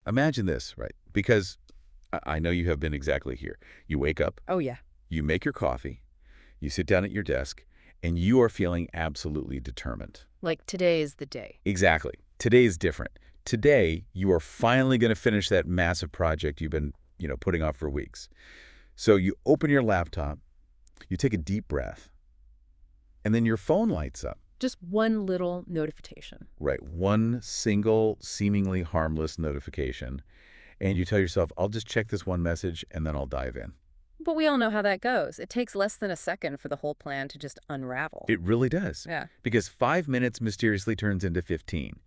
imagine this, right? Because I know you have been exactly here. You wake up, Oh, yeah. you make your coffee, you sit down at your desk, and you are feeling absolutely determined. Like today is the day. Exactly. Today is different. Today, you are finally going to finish that massive project you've been, putting off for weeks. So you open your laptop, you take a deep breath, and then your phone lights up. Just one little notification. Right. One single, seemingly harmless notification. And you tell yourself, I'll just check this one message and then I'll dive in. But we all know how that goes. It takes less than a second for the whole plan to just unravel. It really does. Yeah. Because 5 minutes mysteriously turns into 15.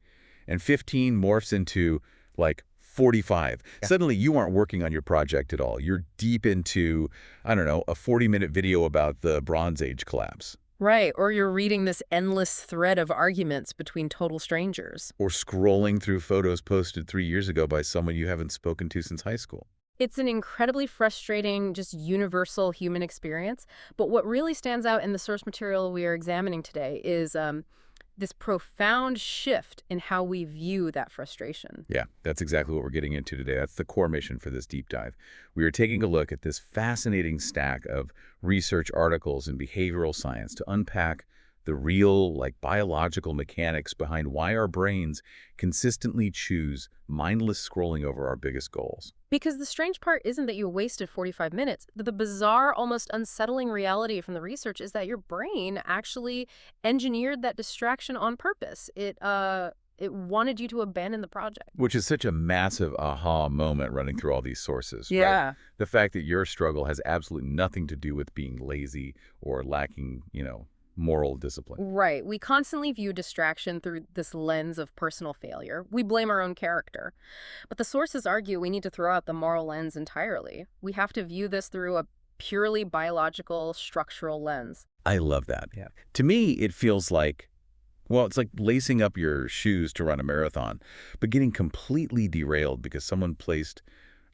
And 15 morphs into, 45. Yeah. Suddenly, you aren't working on your project at all. You're deep into, I don't know, a 40-minute video about the Bronze Age collapse. Right, or you're reading this endless thread of arguments between total strangers. Or scrolling through photos posted 3 years ago by someone you haven't spoken to since high school. It's an incredibly frustrating, just universal human experience. But what really stands out in the source material we are examining today is this profound shift in how we view that frustration. Yeah, that's exactly what we're getting into today. That's the core mission for this deep dive. We are taking a look at this fascinating stack of research articles in behavioral science to unpack the real, biological mechanics behind why our brains consistently choose mindless scrolling over our biggest goals. Because the strange part isn't that you wasted 45 minutes. The bizarre, almost unsettling reality from the research is that your brain actually engineered that distraction on purpose. It wanted you to abandon the project. Which is such a massive aha moment running through all these sources. Yeah. Right? The fact that your struggle has absolutely nothing to do with being lazy or lacking, moral discipline. Right. We constantly view distraction through this lens of personal failure. We blame our own character. But the sources argue we need to throw out the moral lens entirely. We have to view this through a purely biological, structural lens. I love that. Yeah. To me, it feels like, it's like lacing up your shoes to run a marathon, but getting completely derailed because someone placed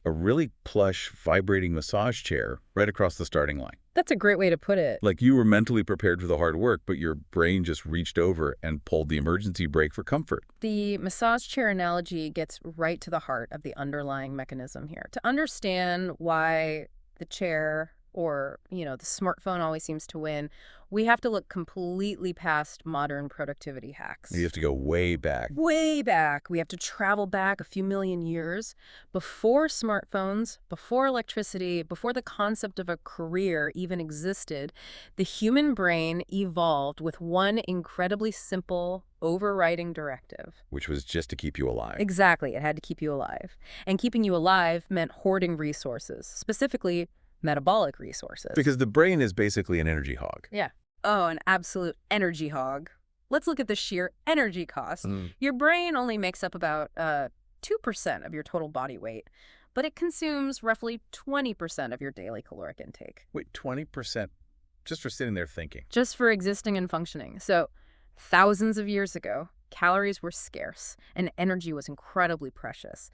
a really plush, vibrating massage chair right across the starting line. That's a great way to put it. Like you were mentally prepared for the hard work, but your brain just reached over and pulled the emergency brake for comfort. The massage chair analogy gets right to the heart of the underlying mechanism here. To understand why the chair or, the smartphone always seems to win, we have to look completely past modern productivity hacks. You have to go way back. Way back. We have to travel back a few million years before smartphones, before electricity, before the concept of a career even existed. The human brain evolved with one incredibly simple, overriding directive. Which was just to keep you alive. Exactly. It had to keep you alive. And keeping you alive meant hoarding resources, specifically metabolic resources. Because the brain is basically an energy hog. Yeah. Oh, an absolute energy hog. Let's look at the sheer energy cost. Your brain only makes up about 2% of your total body weight, but it consumes roughly 20% of your daily caloric intake. Wait, 20%? Just for sitting there thinking? Just for existing and functioning. So, thousands of years ago, calories were scarce and energy was incredibly precious.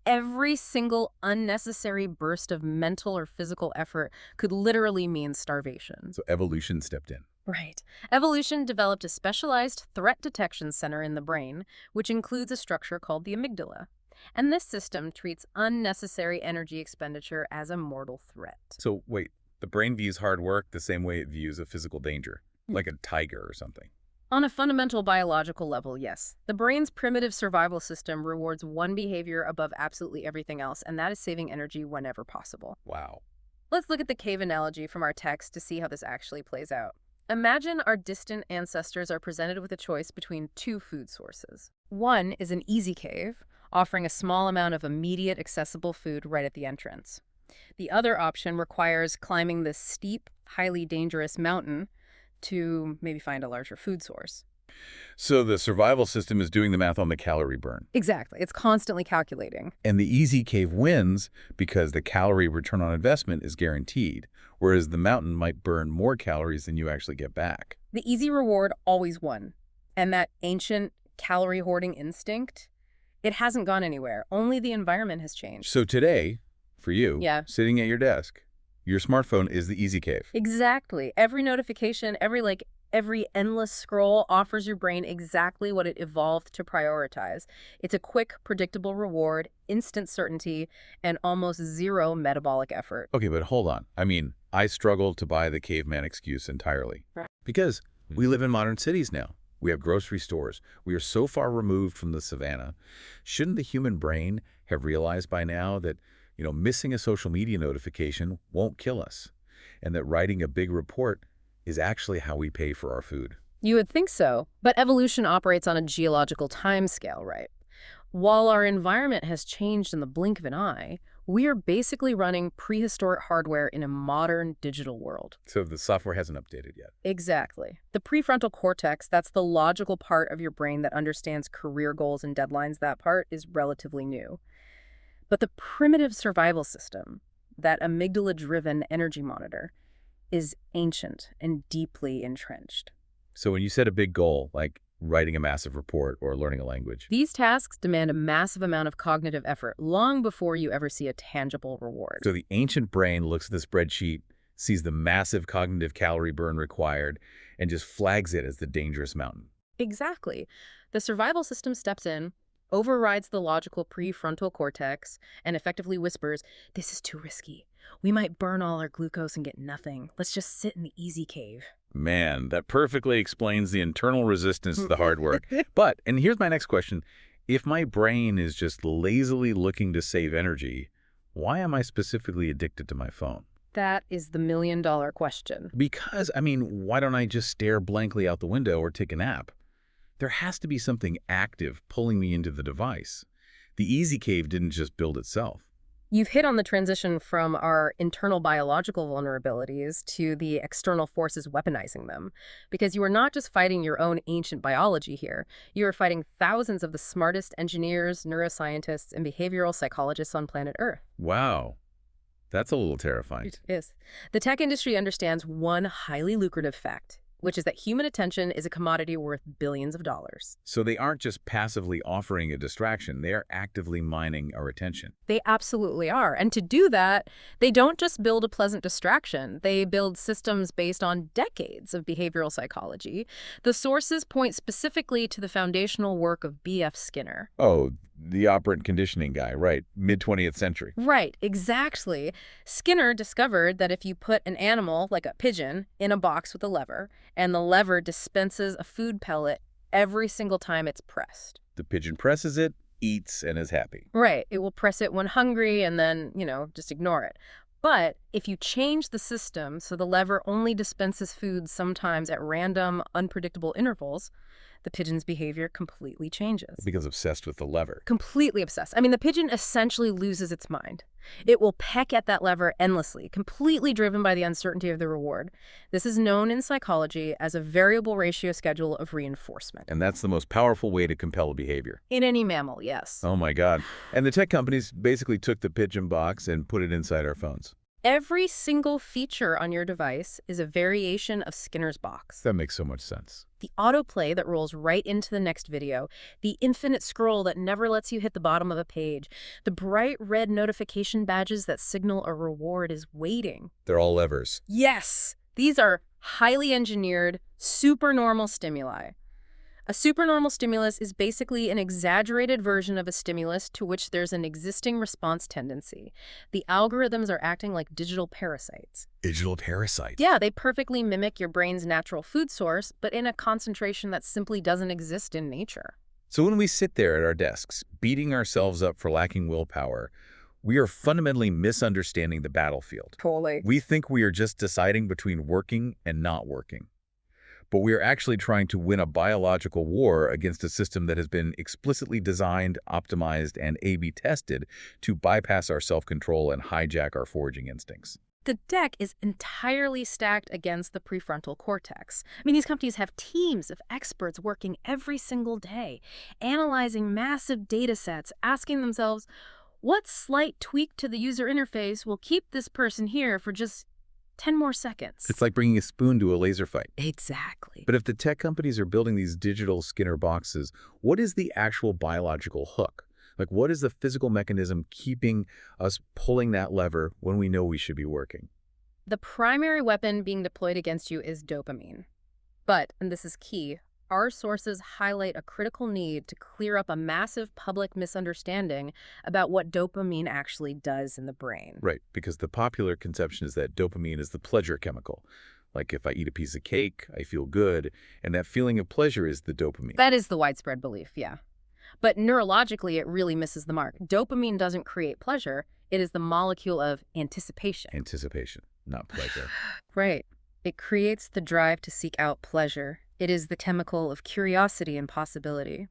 Every single unnecessary burst of mental or physical effort could literally mean starvation. So evolution stepped in. Right. Evolution developed a specialized threat detection center in the brain, which includes a structure called the amygdala. And this system treats unnecessary energy expenditure as a mortal threat. So wait, the brain views hard work the same way it views a physical danger, like a tiger or something. On a fundamental biological level, yes. The brain's primitive survival system rewards one behavior above absolutely everything else, and that is saving energy whenever possible. Wow. Let's look at the cave analogy from our text to see how this actually plays out. Imagine our distant ancestors are presented with a choice between two food sources. One is an easy cave, offering a small amount of immediate accessible food right at the entrance. The other option requires climbing this steep, highly dangerous mountain to maybe find a larger food source. So the survival system is doing the math on the calorie burn. Exactly. It's constantly calculating. And the easy cave wins because the calorie return on investment is guaranteed, whereas the mountain might burn more calories than you actually get back. The easy reward always won. And that ancient calorie hoarding instinct, it hasn't gone anywhere. Only the environment has changed. So today, for you, sitting at your desk, your smartphone is the easy cave. Exactly. Every notification, every Every endless scroll offers your brain exactly what it evolved to prioritize. It's a quick, predictable reward, instant certainty, and almost zero metabolic effort. Okay, but hold on. I mean, I struggle to buy the caveman excuse entirely. Right. Because we live in modern cities now. We have grocery stores. We are so far removed from the savannah. Shouldn't the human brain have realized by now that, missing a social media notification won't kill us, and that writing a big report is actually how we pay for our food? You would think so, but evolution operates on a geological timescale, right? While our environment has changed in the blink of an eye, we are basically running prehistoric hardware in a modern digital world. So the software hasn't updated yet. Exactly. The prefrontal cortex, that's the logical part of your brain that understands career goals and deadlines, that part is relatively new. But the primitive survival system, that amygdala-driven energy monitor, is ancient and deeply entrenched. So when you set a big goal, like writing a massive report or learning a language, These tasks demand a massive amount of cognitive effort long before you ever see a tangible reward. so the ancient brain looks at the spreadsheet, sees the massive cognitive calorie burn required, and just flags it as the dangerous mountain. Exactly. The survival system steps in, overrides the logical prefrontal cortex, and effectively whispers, "This is too risky. We might burn all our glucose and get nothing. Let's just sit in the easy cave." Man, that perfectly explains the internal resistance to the hard work. But, and here's my next question, if my brain is just lazily looking to save energy, why am I specifically addicted to my phone? That is the million-dollar question. Because, why don't I just stare blankly out the window or take a nap? There has to be something active pulling me into the device. The easy cave didn't just build itself. You've hit on the transition from our internal biological vulnerabilities to the external forces weaponizing them. Because you are not just fighting your own ancient biology here. You are fighting thousands of the smartest engineers, neuroscientists, and behavioral psychologists on planet Earth. Wow, that's a little terrifying. It is. The tech industry understands one highly lucrative fact, which is that human attention is a commodity worth billions of dollars. So they aren't just passively offering a distraction, they are actively mining our attention. They absolutely are. And to do that, they don't just build a pleasant distraction. They build systems based on decades of behavioral psychology. The sources point specifically to the foundational work of B.F. Skinner. Oh, the operant conditioning guy, right, mid-20th century. Right, exactly. Skinner discovered that if you put an animal, like a pigeon, in a box with a lever, and the lever dispenses a food pellet every single time it's pressed. The pigeon presses it, eats, and is happy. Right, it will press it when hungry and then, just ignore it. But if you change the system so the lever only dispenses food sometimes at random, unpredictable intervals, the pigeon's behavior completely changes. It becomes obsessed with the lever. Completely obsessed. The pigeon essentially loses its mind. It will peck at that lever endlessly, completely driven by the uncertainty of the reward. This is known in psychology as a variable ratio schedule of reinforcement. And that's the most powerful way to compel behavior. In any mammal, yes. Oh my God. And the tech companies basically took the pigeon box and put it inside our phones. Every single feature on your device is a variation of Skinner's box. That makes so much sense. The autoplay that rolls right into the next video, the infinite scroll that never lets you hit the bottom of a page, the bright red notification badges that signal a reward is waiting. They're all levers. Yes! These are highly engineered, supernormal stimuli. A supernormal stimulus is basically an exaggerated version of a stimulus to which there's an existing response tendency. The algorithms are acting like digital parasites. Digital parasites? Yeah, they perfectly mimic your brain's natural food source, but in a concentration that simply doesn't exist in nature. So when we sit there at our desks, beating ourselves up for lacking willpower, we are fundamentally misunderstanding the battlefield. Totally. We think we are just deciding between working and not working. But we are actually trying to win a biological war against a system that has been explicitly designed, optimized, and A/B tested to bypass our self-control and hijack our foraging instincts. The deck is entirely stacked against the prefrontal cortex. These companies have teams of experts working every single day, analyzing massive data sets, asking themselves, what slight tweak to the user interface will keep this person here for just 10 more seconds. It's like bringing a spoon to a laser fight. Exactly. But if the tech companies are building these digital Skinner boxes, what is the actual biological hook? Like, what is the physical mechanism keeping us pulling that lever when we know we should be working? The primary weapon being deployed against you is dopamine. But, and this is key, our sources highlight a critical need to clear up a massive public misunderstanding about what dopamine actually does in the brain. Right, because the popular conception is that dopamine is the pleasure chemical. Like if I eat a piece of cake, I feel good, and that feeling of pleasure is the dopamine. That is the widespread belief, yeah. But neurologically, it really misses the mark. Dopamine doesn't create pleasure. It is the molecule of anticipation. Anticipation, not pleasure. Right. It creates the drive to seek out pleasure. It is the chemical of curiosity and possibility.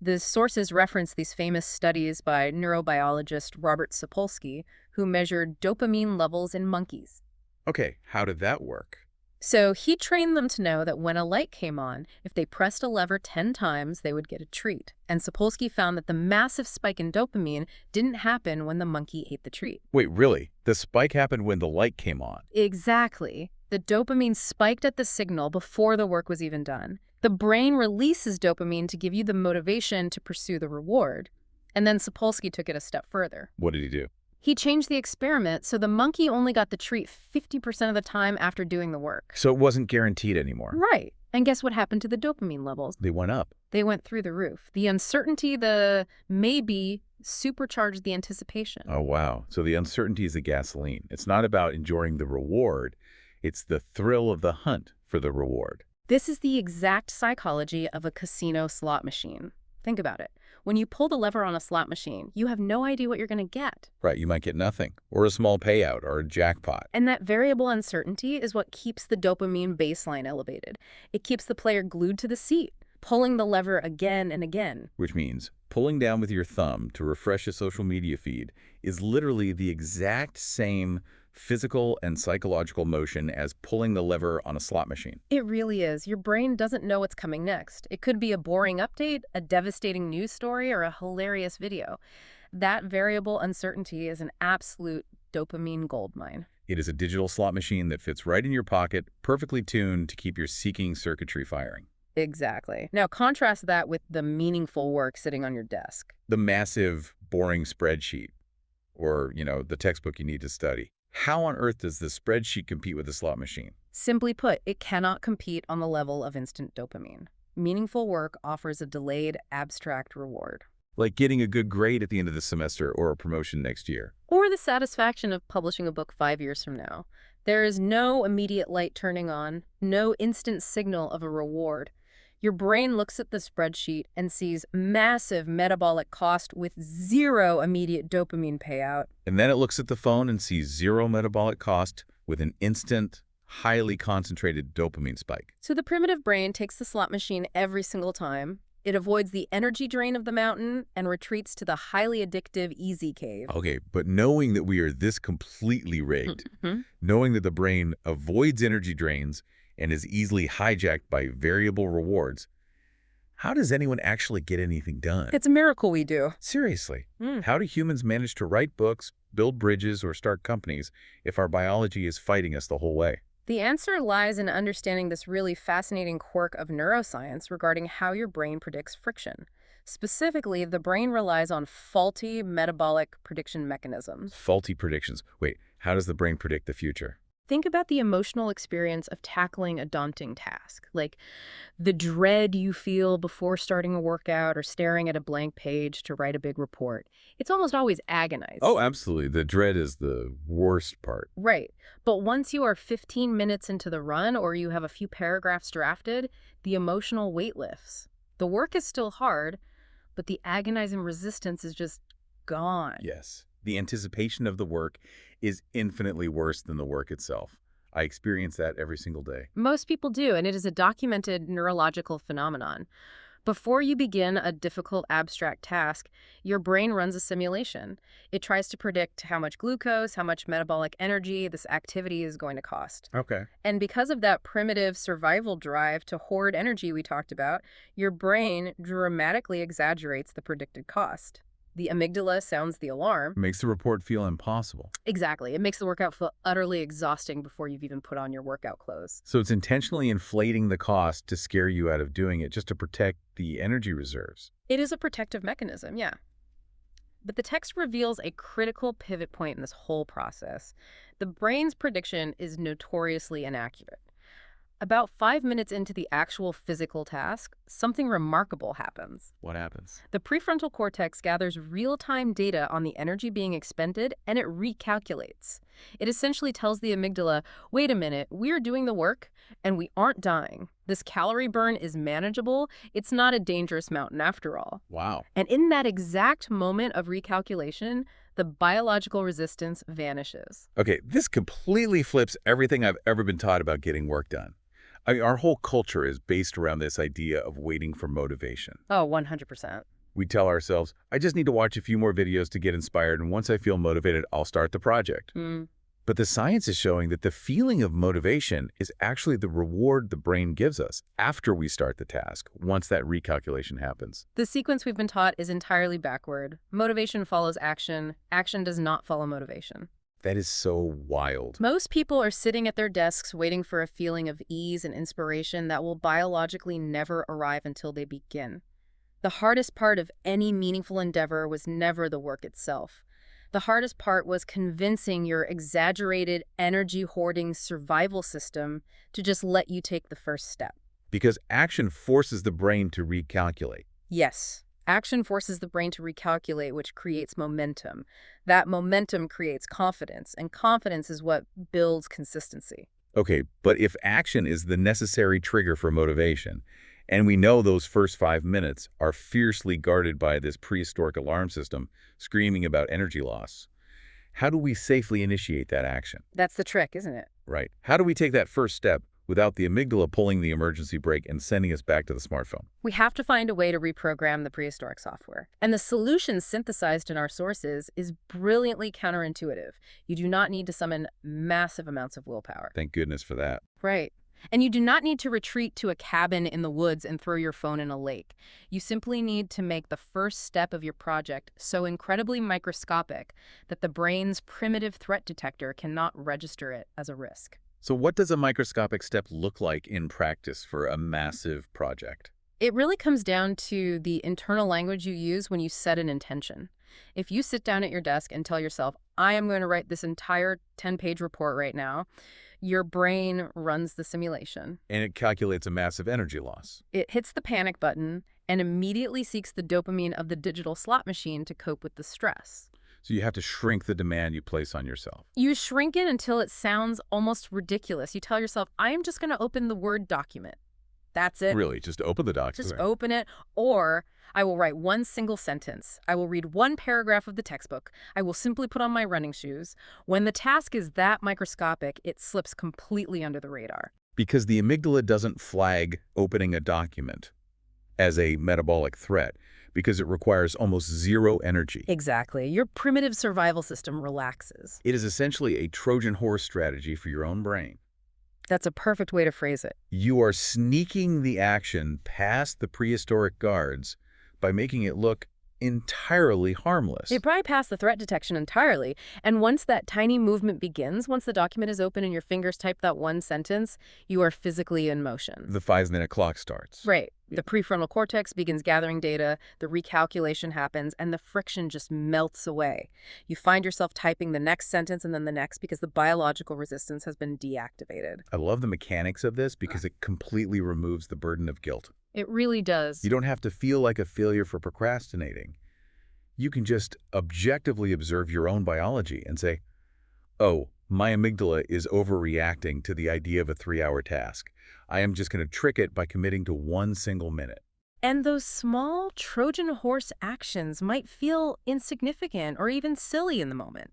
The sources reference these famous studies by neurobiologist Robert Sapolsky, who measured dopamine levels in monkeys. Okay, how did that work? So he trained them to know that when a light came on, if they pressed a lever 10 times, they would get a treat. And Sapolsky found that the massive spike in dopamine didn't happen when the monkey ate the treat. Wait, really? The spike happened when the light came on? Exactly. The dopamine spiked at the signal before the work was even done. The brain releases dopamine to give you the motivation to pursue the reward. And then Sapolsky took it a step further. What did he do? He changed the experiment so the monkey only got the treat 50% of the time after doing the work. So it wasn't guaranteed anymore. Right. And guess what happened to the dopamine levels? They went up. They went through the roof. The uncertainty, the maybe, supercharged the anticipation. Oh, wow. So the uncertainty is the gasoline. It's not about enjoying the reward. It's the thrill of the hunt for the reward. This is the exact psychology of a casino slot machine. Think about it. When you pull the lever on a slot machine, you have no idea what you're going to get. Right, you might get nothing, or a small payout, or a jackpot. And that variable uncertainty is what keeps the dopamine baseline elevated. It keeps the player glued to the seat, pulling the lever again and again. Which means pulling down with your thumb to refresh a social media feed is literally the exact same physical and psychological motion as pulling the lever on a slot machine. It really is. Your brain doesn't know what's coming next. It could be a boring update, a devastating news story, or a hilarious video. That variable uncertainty is an absolute dopamine goldmine. It is a digital slot machine that fits right in your pocket, perfectly tuned to keep your seeking circuitry firing. Exactly. Now contrast that with the meaningful work sitting on your desk. The massive, boring spreadsheet, or, the textbook you need to study. How on earth does the spreadsheet compete with the slot machine? Simply put, it cannot compete on the level of instant dopamine. Meaningful work offers a delayed, abstract reward. Like getting a good grade at the end of the semester or a promotion next year. Or the satisfaction of publishing a book 5 years from now. There is no immediate light turning on, no instant signal of a reward. Your brain looks at the spreadsheet and sees massive metabolic cost with zero immediate dopamine payout. And then it looks at the phone and sees zero metabolic cost with an instant, highly concentrated dopamine spike. So the primitive brain takes the slot machine every single time. It avoids the energy drain of the mountain and retreats to the highly addictive easy cave. Okay, but knowing that we are this completely rigged, knowing that the brain avoids energy drains and is easily hijacked by variable rewards, how does anyone actually get anything done? It's a miracle we do. Seriously, how do humans manage to write books, build bridges, or start companies if our biology is fighting us the whole way? The answer lies in understanding this really fascinating quirk of neuroscience regarding how your brain predicts friction. Specifically, the brain relies on faulty metabolic prediction mechanisms. Faulty predictions. Wait, how does the brain predict the future? Think about the emotional experience of tackling a daunting task, like the dread you feel before starting a workout or staring at a blank page to write a big report. It's almost always agonizing. Oh, absolutely. The dread is the worst part. Right. But once you are 15 minutes into the run or you have a few paragraphs drafted, the emotional weight lifts. The work is still hard, but the agonizing resistance is just gone. Yes. The anticipation of the work is infinitely worse than the work itself. I experience that every single day. Most people do, and it is a documented neurological phenomenon. Before you begin a difficult abstract task, your brain runs a simulation. It tries to predict how much glucose, how much metabolic energy this activity is going to cost. Okay. And because of that primitive survival drive to hoard energy we talked about, your brain dramatically exaggerates the predicted cost. The amygdala sounds the alarm. Makes the report feel impossible. Exactly. It makes the workout feel utterly exhausting before you've even put on your workout clothes. So it's intentionally inflating the cost to scare you out of doing it just to protect the energy reserves. It is a protective mechanism, yeah. But the text reveals a critical pivot point in this whole process. The brain's prediction is notoriously inaccurate. About 5 minutes into the actual physical task, something remarkable happens. What happens? The prefrontal cortex gathers real-time data on the energy being expended, and it recalculates. It essentially tells the amygdala, wait a minute, we're doing the work, and we aren't dying. This calorie burn is manageable. It's not a dangerous mountain after all. Wow. And in that exact moment of recalculation, the biological resistance vanishes. Okay, this completely flips everything I've ever been taught about getting work done. I mean, our whole culture is based around this idea of waiting for motivation. Oh, 100%. We tell ourselves, I just need to watch a few more videos to get inspired, and once I feel motivated, I'll start the project. But the science is showing that the feeling of motivation is actually the reward the brain gives us after we start the task, once that recalculation happens. The sequence we've been taught is entirely backward. Motivation follows action. Action does not follow motivation. That is so wild. Most people are sitting at their desks waiting for a feeling of ease and inspiration that will biologically never arrive until they begin. The hardest part of any meaningful endeavor was never the work itself. The hardest part was convincing your exaggerated, energy-hoarding survival system to just let you take the first step. Because action forces the brain to recalculate. Yes. Action forces the brain to recalculate, which creates momentum. That momentum creates confidence, and confidence is what builds consistency. Okay, but if action is the necessary trigger for motivation, and we know those first 5 minutes are fiercely guarded by this prehistoric alarm system screaming about energy loss, how do we safely initiate that action? That's the trick, isn't it? Right. How do we take that first step without the amygdala pulling the emergency brake and sending us back to the smartphone? We have to find a way to reprogram the prehistoric software. And the solution synthesized in our sources is brilliantly counterintuitive. You do not need to summon massive amounts of willpower. Thank goodness for that. Right. And you do not need to retreat to a cabin in the woods and throw your phone in a lake. You simply need to make the first step of your project so incredibly microscopic that the brain's primitive threat detector cannot register it as a risk. So what does a microscopic step look like in practice for a massive project? It really comes down to the internal language you use when you set an intention. If you sit down at your desk and tell yourself, I am going to write this entire 10-page report right now, your brain runs the simulation. And it calculates a massive energy loss. It hits the panic button and immediately seeks the dopamine of the digital slot machine to cope with the stress. So you have to shrink the demand you place on yourself. You shrink it until it sounds almost ridiculous. You tell yourself, I am just going to open the Word document. That's it. Really, just open the docs. Just open it. Or I will write one single sentence. I will read one paragraph of the textbook. I will simply put on my running shoes. When the task is that microscopic, it slips completely under the radar. Because the amygdala doesn't flag opening a document as a metabolic threat, because it requires almost zero energy. Exactly. Your primitive survival system relaxes. It is essentially a Trojan horse strategy for your own brain. That's a perfect way to phrase it. You are sneaking the action past the prehistoric guards by making it look entirely harmless. It probably passed the threat detection entirely. And once that tiny movement begins, once the document is open and your fingers type that one sentence, you are physically in motion. The 5-minute clock starts. Right. The prefrontal cortex begins gathering data, the recalculation happens, and the friction just melts away. You find yourself typing the next sentence and then the next because the biological resistance has been deactivated. I love the mechanics of this because it completely removes the burden of guilt. It really does. You don't have to feel like a failure for procrastinating. You can just objectively observe your own biology and say, oh, my amygdala is overreacting to the idea of a 3-hour task. I am just going to trick it by committing to 1 single minute. And those small Trojan horse actions might feel insignificant or even silly in the moment.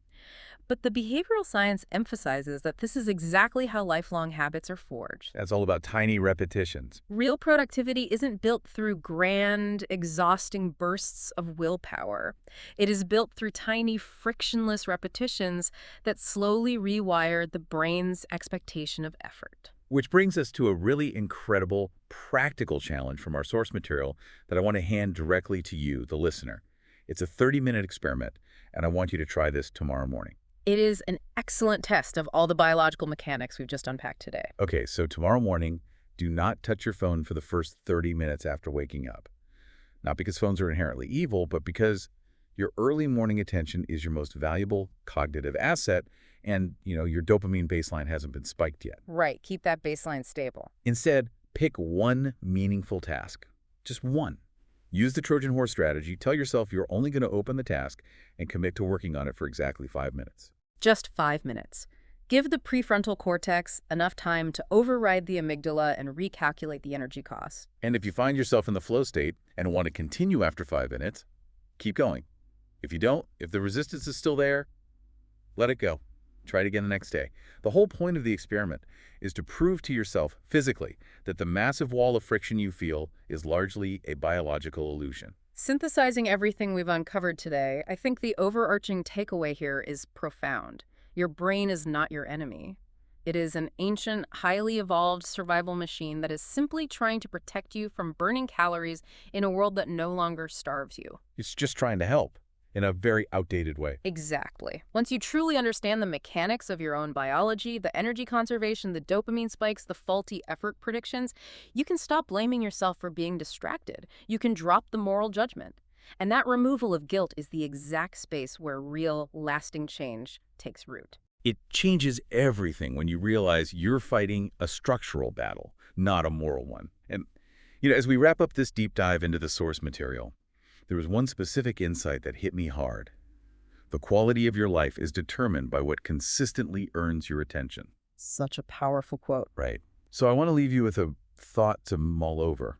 But the behavioral science emphasizes that this is exactly how lifelong habits are forged. That's all about tiny repetitions. Real productivity isn't built through grand, exhausting bursts of willpower. It is built through tiny, frictionless repetitions that slowly rewire the brain's expectation of effort. Which brings us to a really incredible, practical challenge from our source material that I want to hand directly to you, the listener. It's a 30-minute experiment, and I want you to try this tomorrow morning. It is an excellent test of all the biological mechanics we've just unpacked today. Okay, so tomorrow morning, do not touch your phone for the first 30 minutes after waking up. Not because phones are inherently evil, but because your early morning attention is your most valuable cognitive asset, and, your dopamine baseline hasn't been spiked yet. Right, keep that baseline stable. Instead, pick one meaningful task. Just one. Use the Trojan horse strategy. Tell yourself you're only going to open the task and commit to working on it for exactly 5 minutes. Just 5 minutes. Give the prefrontal cortex enough time to override the amygdala and recalculate the energy cost. And if you find yourself in the flow state and want to continue after 5 minutes, keep going. If you don't, if the resistance is still there, let it go. Try it again the next day. The whole point of the experiment is to prove to yourself physically that the massive wall of friction you feel is largely a biological illusion. Synthesizing everything we've uncovered today, I think the overarching takeaway here is profound. Your brain is not your enemy. It is an ancient, highly evolved survival machine that is simply trying to protect you from burning calories in a world that no longer starves you. It's just trying to help in a very outdated way. Exactly. Once you truly understand the mechanics of your own biology, the energy conservation, the dopamine spikes, the faulty effort predictions, you can stop blaming yourself for being distracted. You can drop the moral judgment. And that removal of guilt is the exact space where real, lasting change takes root. It changes everything when you realize you're fighting a structural battle, not a moral one. And, as we wrap up this deep dive into the source material, there was one specific insight that hit me hard. The quality of your life is determined by what consistently earns your attention. Such a powerful quote. Right. So I want to leave you with a thought to mull over.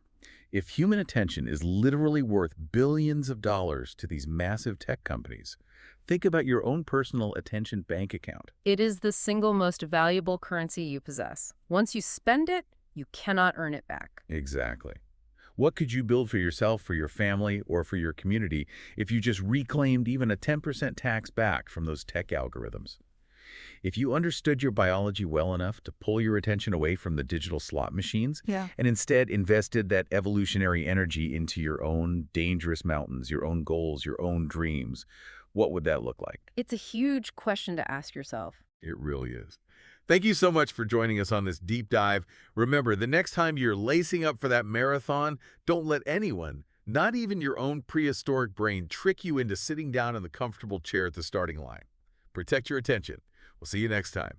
If human attention is literally worth billions of dollars to these massive tech companies, think about your own personal attention bank account. It is the single most valuable currency you possess. Once you spend it, you cannot earn it back. Exactly. What could you build for yourself, for your family, or for your community if you just reclaimed even a 10% tax back from those tech algorithms? If you understood your biology well enough to pull your attention away from the digital slot machines and instead invested that evolutionary energy into your own dangerous mountains, your own goals, your own dreams, what would that look like? It's a huge question to ask yourself. It really is. Thank you so much for joining us on this deep dive. Remember, the next time you're lacing up for that marathon, don't let anyone, not even your own prehistoric brain, trick you into sitting down in the comfortable chair at the starting line. Protect your attention. We'll see you next time.